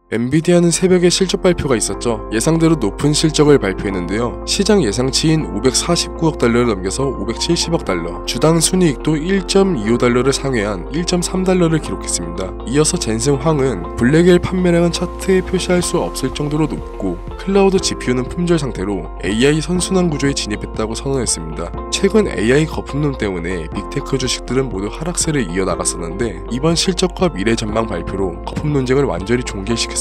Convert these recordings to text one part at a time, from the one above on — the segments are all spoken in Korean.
엔비디아는 새벽에 실적 발표가 있었죠. 예상대로 높은 실적을 발표했는데요. 시장 예상치인 549억 달러를 넘겨서 570억 달러, 주당 순이익도 1.25달러를 상회한 1.3달러를 기록했습니다. 이어서 젠슨 황은 블랙웰 판매량은 차트에 표시할 수 없을 정도로 높고 클라우드 GPU는 품절 상태로 AI 선순환 구조에 진입했다고 선언했습니다. 최근 AI 거품론 때문에 빅테크 주식들은 모두 하락세를 이어나갔었는데 이번 실적과 미래 전망 발표로 거품 논쟁을 완전히 종결시켰습니다.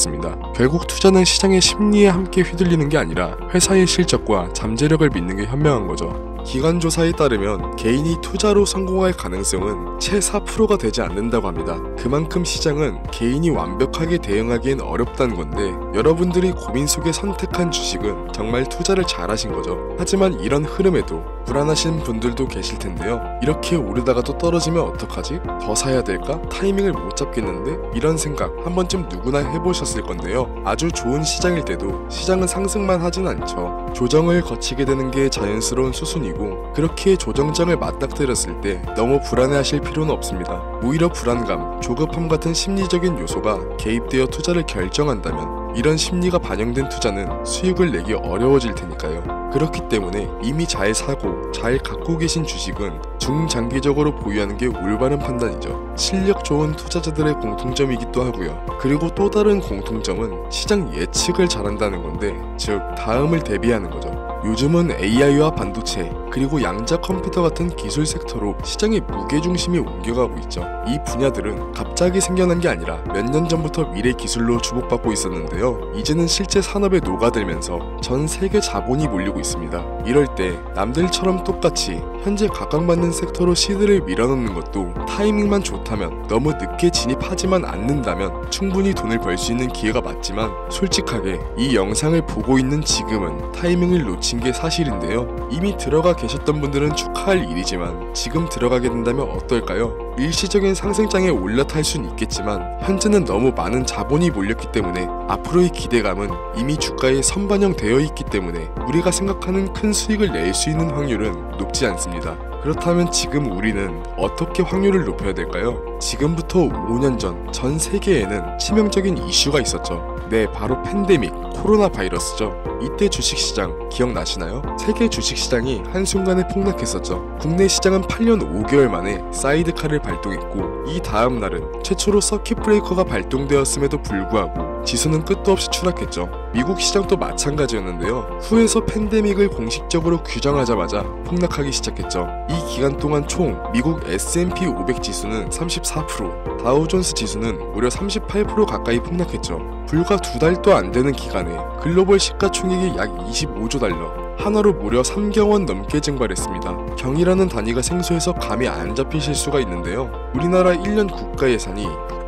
결국 투자는 시장의 심리에 함께 휘둘리는 게 아니라 회사의 실적과 잠재력을 믿는 게 현명한 거죠. 기관 조사에 따르면 개인이 투자로 성공할 가능성은 채 4%가 되지 않는다고 합니다. 그만큼 시장은 개인이 완벽하게 대응하기엔 어렵다는 건데 여러분들이 고민 속에 선택한 주식은 정말 투자를 잘하신 거죠. 하지만 이런 흐름에도 불안하신 분들도 계실 텐데요. 이렇게 오르다가도 떨어지면 어떡하지? 더 사야 될까? 타이밍을 못 잡겠는데? 이런 생각 한 번쯤 누구나 해보셨을 건데요. 아주 좋은 시장일 때도 시장은 상승만 하진 않죠. 조정을 거치게 되는 게 자연스러운 수순이고 그렇게 조정장을 맞닥뜨렸을 때 너무 불안해하실 필요는 없습니다. 오히려 불안감, 조급함 같은 심리적인 요소가 개입되어 투자를 결정한다면 이런 심리가 반영된 투자는 수익을 내기 어려워질 테니까요. 그렇기 때문에 이미 잘 사고 잘 갖고 계신 주식은 중장기적으로 보유하는 게 올바른 판단이죠. 실력 좋은 투자자들의 공통점이기도 하고요. 그리고 또 다른 공통점은 시장 예측을 잘한다는 건데 즉 다음을 대비하는 거죠. 요즘은 AI와 반도체 그리고 양자 컴퓨터 같은 기술 섹터로 시장의 무게중심이 옮겨가고 있죠. 이 분야들은 갑자기 생겨난 게 아니라 몇 년 전부터 미래 기술로 주목받고 있었는데요. 이제는 실제 산업에 녹아들면서 전 세계 자본이 몰리고 있습니다. 이럴 때 남들처럼 똑같이 현재 각광받는 섹터로 시드를 밀어넣는 것도 타이밍만 좋다면 너무 늦게 진입하지만 않는다면 충분히 돈을 벌 수 있는 기회가 맞지만 솔직하게 이 영상을 보고 있는 지금은 타이밍을 놓친 게 사실인데요. 이미 들어가 계셨던 분들은 축하할 일이지만 지금 들어가게 된다면 어떨까요? 일시적인 상승장에 올라탈 순 있겠지만 현재는 너무 많은 자본이 몰렸기 때문에 앞으로의 기대감은 이미 주가에 선반영되어 있기 때문에 우리가 생각하는 큰 수익을 낼 수 있는 확률은 높지 않습니다. 그렇다면 지금 우리는 어떻게 확률을 높여야 될까요? 지금부터 5년 전 세계에는 치명적인 이슈가 있었죠. 네, 바로 팬데믹, 코로나 바이러스죠. 이때 주식시장 기억나시나요? 세계 주식시장이 한순간에 폭락했었죠. 국내 시장은 8년 5개월 만에 사이드카를 발동했고 이 다음 날은 최초로 서킷 브레이커가 발동되었음에도 불구하고 지수는 끝도 없이 추락했죠. 미국 시장도 마찬가지였는데요. 후에서 팬데믹을 공식적으로 규정하자마자 폭락하기 시작했죠. 이 기간 동안 총 미국 S&P 500 지수는 34%, 다우존스 지수는 무려 38% 가까이 폭락했죠. 불과 2달도 안 되는 기간에 글로벌 시가총액이 약 25조 달러, 하나로 무려 3경원 넘게 증발했습니다. 경이라는 단위가 생소해서 감이 안 잡히실 수가 있는데요. 우리나라 1년 국가 예산이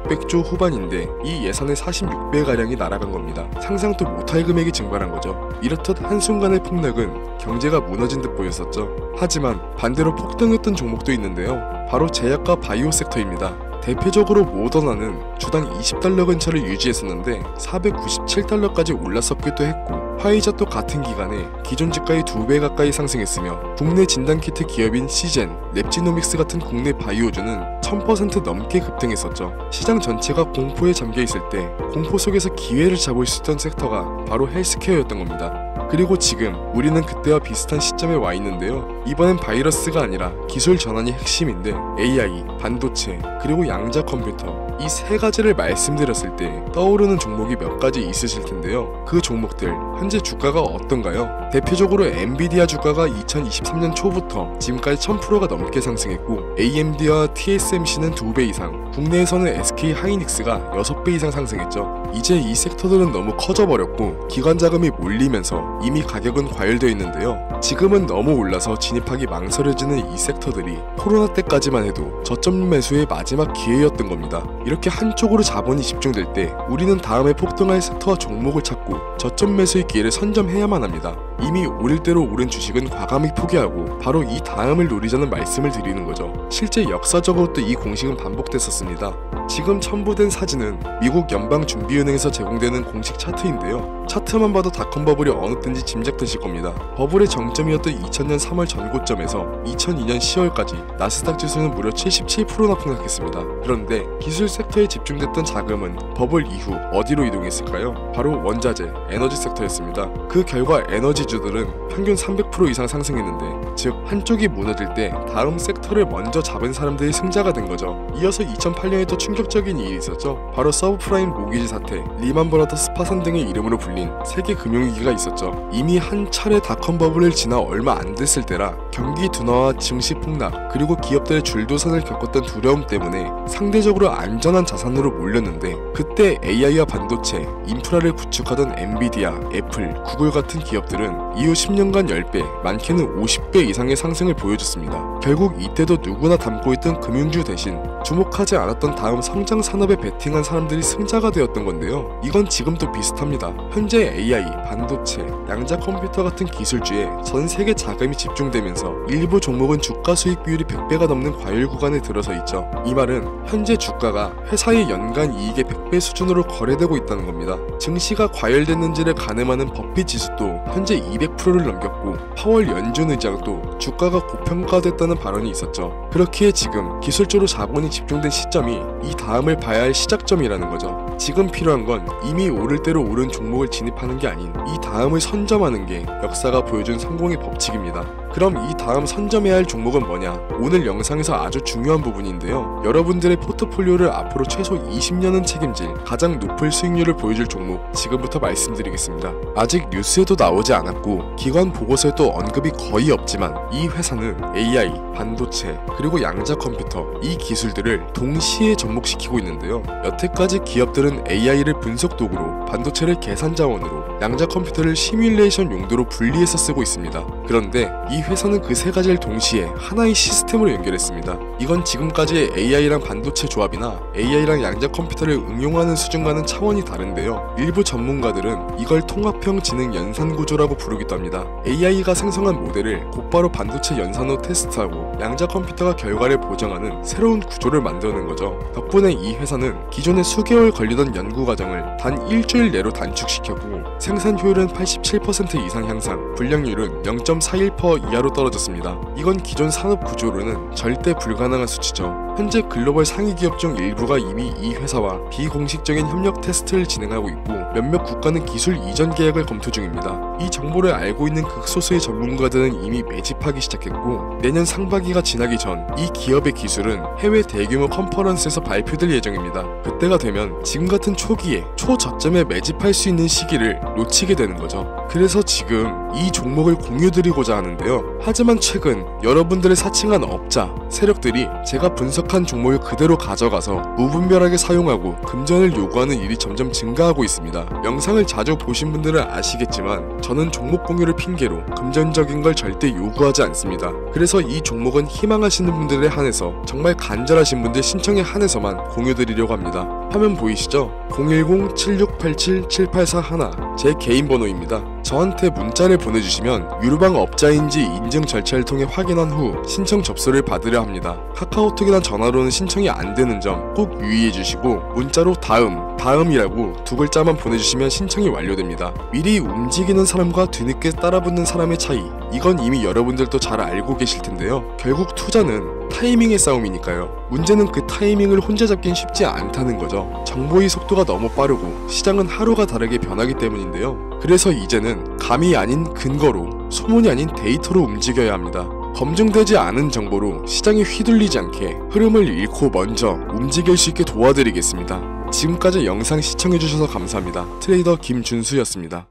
600조 후반인데 이 예산의 46배가량이 날아간 겁니다. 상상도 못할 금액이 증발한 거죠. 이렇듯 한순간의 폭락은 경제가 무너진 듯 보였었죠. 하지만 반대로 폭등했던 종목도 있는데요. 바로 제약과 바이오 섹터입니다. 대표적으로 모더나는 주당 20달러 근처를 유지했었는데 497달러까지 올랐었기도 했고 화이자도 같은 기간에 기존 주가의 2배 가까이 상승했으며 국내 진단키트 기업인 시젠, 랩지노믹스 같은 국내 바이오주는 1000% 넘게 급등했었죠. 시장 전체가 공포에 잠겨있을 때 공포 속에서 기회를 잡을 수 있던 섹터가 바로 헬스케어였던 겁니다. 그리고 지금 우리는 그때와 비슷한 시점에 와 있는데요. 이번엔 바이러스가 아니라 기술 전환이 핵심인데 AI, 반도체, 그리고 양자 컴퓨터 이 세 가지를 말씀드렸을 때 떠오르는 종목이 몇 가지 있으실 텐데요. 그 종목들 현재 주가가 어떤가요? 대표적으로 엔비디아 주가가 2023년 초부터 지금까지 1000%가 넘게 상승했고 AMD와 TSMC는 2배 이상, 국내에서는 SK 하이닉스가 6배 이상 상승했죠. 이제 이 섹터들은 너무 커져버렸고 기관 자금이 몰리면서 이미 가격은 과열되어 있는데요. 지금은 너무 올라서 진입하기 망설여지는 이 섹터들이 코로나 때까지만 해도 저점 매수의 마지막 기회였던 겁니다. 이렇게 한쪽으로 자본이 집중될 때 우리는 다음에 폭등할 섹터와 종목을 찾고 저점 매수의 기회를 선점해야만 합니다. 이미 오를 대로 오른 주식은 과감히 포기하고 바로 이 다음을 노리자는 말씀을 드리는 거죠. 실제 역사적으로도 이 공식은 반복됐었습니다. 지금 첨부된 사진은 미국 연방준비은행에서 제공되는 공식 차트인데요. 차트만 봐도 닷컴 버블이 어느 때인지 짐작되실 겁니다. 버블의 정점이었던 2000년 3월 전고점에서 2002년 10월까지 나스닥 지수는 무려 77%나 폭락했습니다. 그런데 기술 섹터에 집중됐던 자금은 버블 이후 어디로 이동했을까요? 바로 원자재, 에너지 섹터였습니다. 그 결과 에너지주들은 평균 300% 이상 상승했는데, 즉 한쪽이 무너질 때 다음 섹터를 먼저 잡은 사람들이 승자가 된 거죠. 이어서 2008년에 또 충격적인 일이 있었죠. 바로 서브프라임 모기지 사태, 리만 브라더스 파산 등의 이름으로 불린 세계 금융위기가 있었죠. 이미 한 차례 닷컴 버블을 지나 얼마 안 됐을 때라 경기 둔화와 증시 폭락, 그리고 기업들의 줄도산을 겪었던 두려움 때문에 상대적으로 안전한 자산으로 몰렸는데, 그때 AI와 반도체, 인프라를 구축하던 엔비디아, 애플, 구글 같은 기업들은 이후 10년간 10배, 많게는 50배 이상의 상승을 보여줬습니다. 결국 이때도 누구나 담고 있던 금융주 대신 주목하지 않았던 다음 성장 산업에 베팅한 사람들이 승자가 되었던 건데요. 이건 지금도 비슷합니다. 현재 AI, 반도체, 양자 컴퓨터 같은 기술주에 전 세계 자금이 집중되면서 일부 종목은 주가 수익 비율이 100배가 넘는 과열 구간에 들어서 있죠. 이 말은 현재 주가가 회사의 연간 이익의 100배 수준으로 거래되고 있다는 겁니다. 증시가 과열됐는지를 가늠하는 버핏 지수도 현재 200%를 넘겼고, 파월 연준 의장도 주가가 고평가됐다는 발언이 있었죠. 그렇기에 지금 기술적으로 자본이 집중된 시점이 이 다음을 봐야 할 시작점이라는 거죠. 지금 필요한 건 이미 오를 대로 오른 종목을 진입하는 게 아닌 이 다음을 선점하는 게 역사가 보여준 성공의 법칙입니다. 그럼 이 다음 선점해야 할 종목은 뭐냐? 오늘 영상에서 아주 중요한 부분인데요. 여러분들의 포트폴리오를 앞으로 최소 20년은 책임질 가장 높은 수익률을 보여줄 종목, 지금부터 말씀드리겠습니다. 아직 뉴스에도 나오지 않았고 기관 보고서에도 언급이 거의 없지만, 이 회사는 AI, 반도체, 그리고 양자 컴퓨터, 이 기술들을 동시에 접목시키고 있는데요. 여태까지 기업들은 AI를 분석 도구로, 반도체를 계산 자원으로, 양자 컴퓨터를 시뮬레이션 용도로 분리해서 쓰고 있습니다. 그런데 이 회사는 그 세 가지를 동시에 하나의 시스템으로 연결했습니다. 이건 지금까지의 AI랑 반도체 조합이나 AI랑 양자 컴퓨터를 응용하는 수준과는 차원이 다른데요. 일부 전문가들은 이걸 통합형 지능 연산 구조라고 부르기도 합니다. AI가 생성한 모델을 곧바로 반도체 연산으로 테스트하고 양자 컴퓨터가 결과를 보정하는 새로운 구조를 만드는 거죠. 덕분에 이 회사는 기존에 수개월 걸리던 연구 과정을 단 일주일 내로 단축시켰고, 생산 효율은 87% 이상 향상, 불량률은 0.41% 이하로 떨어졌습니다. 이건 기존 산업 구조로는 절대 불가능한 수치죠. 현재 글로벌 상위 기업 중 일부가 이미 이 회사와 비공식적인 협력 테스트를 진행하고 있고, 몇몇 국가는 기술 이전 계약을 검토 중입니다. 이 정보를 알고 있는 극소수의 전문가들은 이미 매집하기 시작했고, 내년 상반기가 지나기 전 이 기업의 기술은 해외 대규모 컨퍼런스에서 발표될 예정입니다. 그때가 되면 지금 같은 초기에 초저점에 매집할 수 있는 시기를 놓치게 되는 거죠. 그래서 지금 이 종목을 공유드리고자 하는데요. 하지만 최근 여러분들의 사칭한 업자, 세력들이 제가 분석한 종목을 그대로 가져가서 무분별하게 사용하고 금전을 요구하는 일이 점점 증가하고 있습니다. 영상을 자주 보신 분들은 아시겠지만 저는 종목 공유를 핑계로 금전적인 걸 절대 요구하지 않습니다. 그래서 이 종목은 희망하시는 분들에 한해서, 정말 간절하신 분들 신청에 한해서만 공유드리려고 합니다. 화면 보이시죠? 010-7687-7841 제 개인 번호입니다. 저한테 문자를 보내주시면 유루방 업자인지 인증 절차를 통해 확인한 후 신청 접수를 받으려 합니다. 카카오톡이나 전화로는 신청이 안 되는 점 꼭 유의해 주시고, 문자로 다음이라고 두 글자만 보내주시면 신청이 완료됩니다. 미리 움직이는 사람과 뒤늦게 따라붙는 사람의 차이, 이건 이미 여러분들도 잘 알고 계실 텐데요. 결국 투자는 타이밍의 싸움이니까요. 문제는 그 타이밍을 혼자 잡긴 쉽지 않다는 거죠. 정보의 속도가 너무 빠르고 시장은 하루가 다르게 변하기 때문인데요. 그래서 이제는 감이 아닌 근거로, 소문이 아닌 데이터로 움직여야 합니다. 검증되지 않은 정보로 시장이 휘둘리지 않게 흐름을 잃고 먼저 움직일 수 있게 도와드리겠습니다. 지금까지 영상 시청해주셔서 감사합니다. 트레이더 김준수였습니다.